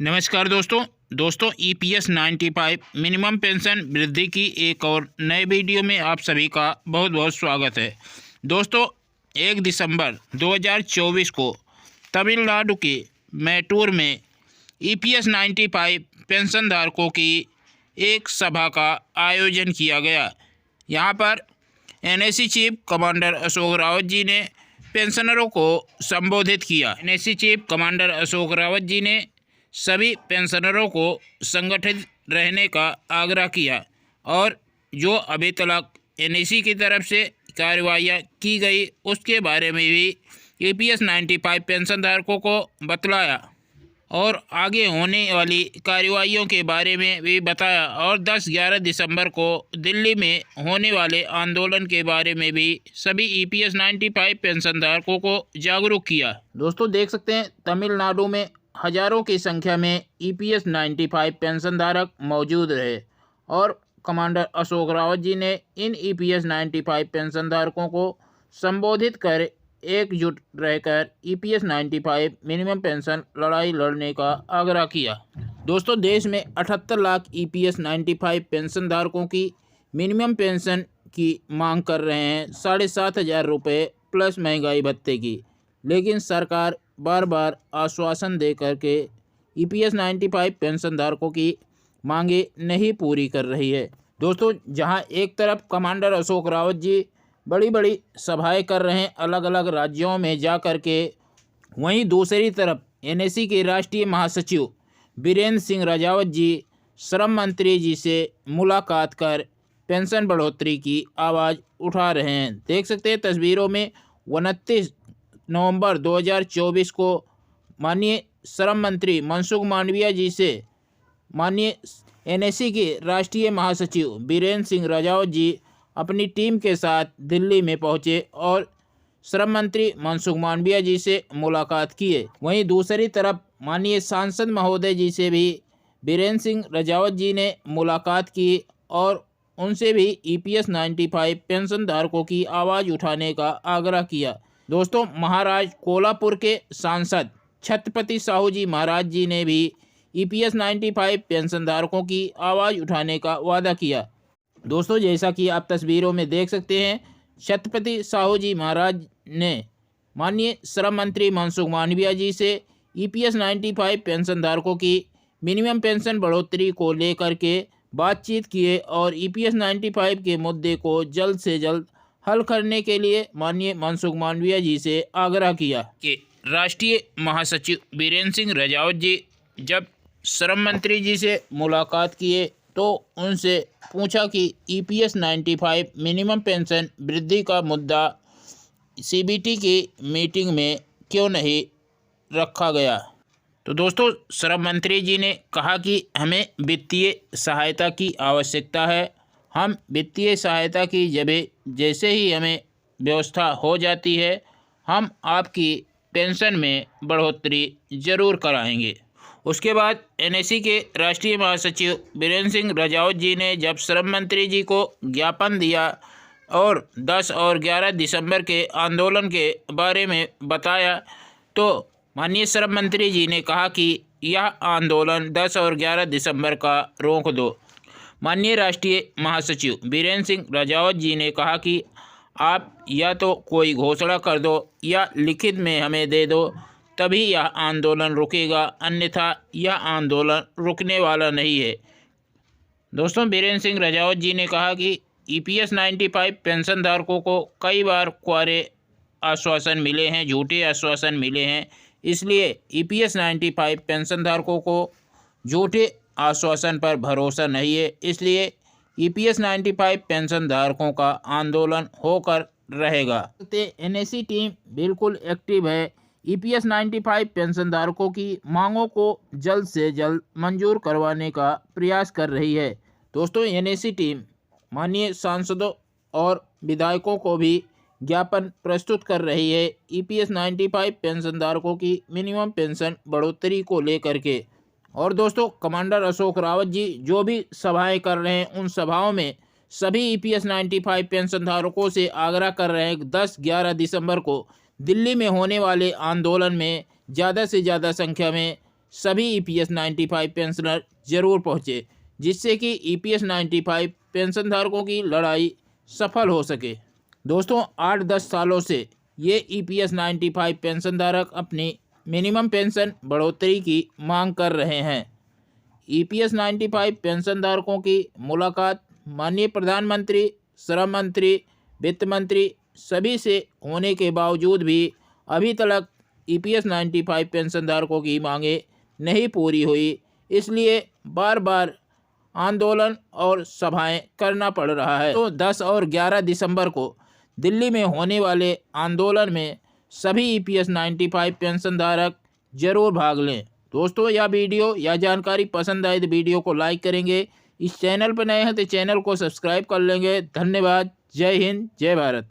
नमस्कार दोस्तों EPS 95 minimum pension वृद्धि की एक और नए वीडियो में आप सभी का बहुत बहुत स्वागत है। दोस्तों 1 दिसंबर 2024 को तमिलनाडु के मैटूर में ईपीएस 95 पेंशन धारकों की एक सभा का आयोजन किया गया। यहाँ पर NAC chief commander Ashok Rawat ji ने पेंशनरों को संबोधित किया। NAC chief commander Ashok Rawat ji ने सभी पेंशनरों को संगठित रहने का आग्रह किया और जो अभी तक एनएसी की तरफ से कार्रवाइयाँ की गई उसके बारे में भी ईपीएस 95 पेंशन धारकों को बतलाया और आगे होने वाली कार्रवाइयों के बारे में भी बताया और 10-11 दिसंबर को दिल्ली में होने वाले आंदोलन के बारे में भी सभी ईपीएस 95 पेंशन धारकों को जागरूक किया। दोस्तों देख सकते हैं तमिलनाडु में हजारों की संख्या में ईपीएस 95 पेंशन धारक मौजूद रहे और कमांडर अशोक रावत जी ने इन ईपीएस 95 पेंशन धारकों को संबोधित कर एकजुट रहकर ईपीएस 95 मिनिमम पेंशन लड़ाई लड़ने का आग्रह किया। दोस्तों देश में 78 लाख ईपीएस 95 पेंशन धारकों की मिनिमम पेंशन की मांग कर रहे हैं 7,500 रुपये प्लस महंगाई भत्ते की, लेकिन सरकार बार बार आश्वासन दे करके ईपीएस 95 पेंशन धारकों की मांगे नहीं पूरी कर रही है। दोस्तों जहां एक तरफ कमांडर अशोक रावत जी बड़ी बड़ी सभाएं कर रहे हैं अलग अलग राज्यों में जा कर के, वहीं दूसरी तरफ एनएसी के राष्ट्रीय महासचिव बीरेंद्र सिंह राजावत जी श्रम मंत्री जी से मुलाकात कर पेंशन बढ़ोतरी की आवाज़ उठा रहे हैं। देख सकते हैं तस्वीरों में 29 नवंबर 2024 को माननीय श्रम मंत्री मनसुख मांडविया जी से माननीय एनएसी के राष्ट्रीय महासचिव बीरेंद्र सिंह राजावत जी अपनी टीम के साथ दिल्ली में पहुंचे और श्रम मंत्री मनसुख मांडविया जी से मुलाकात किए। वहीं दूसरी तरफ माननीय सांसद महोदय जी से भी बीरेंद्र सिंह राजावत जी ने मुलाकात की और उनसे भी ईपीएस 95 पेंशन धारकों की आवाज़ उठाने का आग्रह किया। दोस्तों महाराज कोल्हापुर के सांसद छत्रपति साहू जी महाराज जी ने भी ईपीएस 95 पेंशन धारकों की आवाज़ उठाने का वादा किया। दोस्तों जैसा कि आप तस्वीरों में देख सकते हैं छत्रपति साहू जी महाराज ने माननीय श्रम मंत्री मनसुख मांडविया जी से ईपीएस 95 पेंशन धारकों की मिनिमम पेंशन बढ़ोतरी को लेकर के बातचीत किए और ईपीएस 95 के मुद्दे को जल्द से जल्द हल करने के लिए माननीय मनसुख मांडविया जी से आग्रह किया कि राष्ट्रीय महासचिव बीरेंद्र सिंह राजावत जी जब श्रम मंत्री जी से मुलाकात किए तो उनसे पूछा कि ईपीएस 95 मिनिमम पेंशन वृद्धि का मुद्दा सीबीटी की मीटिंग में क्यों नहीं रखा गया। तो दोस्तों श्रम मंत्री जी ने कहा कि हमें वित्तीय सहायता की आवश्यकता है। हम वित्तीय सहायता की जैसे ही हमें व्यवस्था हो जाती है हम आपकी पेंशन में बढ़ोतरी ज़रूर कराएंगे। उसके बाद एनएसी के राष्ट्रीय महासचिव बीरेंद्र सिंह राजावत जी ने जब श्रम मंत्री जी को ज्ञापन दिया और 10 और 11 दिसंबर के आंदोलन के बारे में बताया तो माननीय श्रम मंत्री जी ने कहा कि यह आंदोलन 10 और 11 दिसंबर का रोक दो। माननीय राष्ट्रीय महासचिव बीरेंद्र सिंह राजावत जी ने कहा कि आप या तो कोई घोषणा कर दो या लिखित में हमें दे दो, तभी यह आंदोलन रुकेगा, अन्यथा यह आंदोलन रुकने वाला नहीं है। दोस्तों बीरेंद्र सिंह राजावत जी ने कहा कि ईपीएस 95 पेंशन धारकों को कई बार कुआरे आश्वासन मिले हैं, झूठे आश्वासन मिले हैं, इसलिए ईपीएस 95 पेंशन धारकों को झूठे आश्वासन पर भरोसा नहीं है, इसलिए ईपीएस 95 पेंशन धारकों का आंदोलन होकर रहेगा। एनएसी टीम बिल्कुल एक्टिव है, ईपीएस 95 पेंशन धारकों की मांगों को जल्द से जल्द मंजूर करवाने का प्रयास कर रही है। दोस्तों एनएसी टीम माननीय सांसदों और विधायकों को भी ज्ञापन प्रस्तुत कर रही है ईपीएस 95 पेंशन धारकों की मिनिमम पेंशन बढ़ोतरी को लेकर के। और दोस्तों कमांडर अशोक रावत जी जो भी सभाएं कर रहे हैं उन सभाओं में सभी ईपीएस 95 पेंशन धारकों से आग्रह कर रहे हैं कि 10-11 दिसंबर को दिल्ली में होने वाले आंदोलन में ज़्यादा से ज़्यादा संख्या में सभी EPS 95 पेंशनर जरूर पहुँचे, जिससे कि EPS 95 पेंशनधारकों की लड़ाई सफल हो सके। दोस्तों 8-10 सालों से ये EPS 95 पेंशनधारक अपनी मिनिमम पेंशन बढ़ोतरी की मांग कर रहे हैं। EPS 95 पेंशनधारकों की मुलाकात माननीय प्रधानमंत्री, श्रम मंत्री, वित्त मंत्री सभी से होने के बावजूद भी अभी तक EPS 95 पेंशनधारकों की मांगें नहीं पूरी हुई, इसलिए बार बार आंदोलन और सभाएं करना पड़ रहा है। तो 10 और 11 दिसंबर को दिल्ली में होने वाले आंदोलन में सभी EPS 95 पेंशनधारक जरूर भाग लें। दोस्तों यह वीडियो या जानकारी पसंद आए तो वीडियो को लाइक करेंगे। इस चैनल पर नए हैं तो चैनल को सब्सक्राइब कर लेंगे। धन्यवाद। जय हिंद, जय भारत।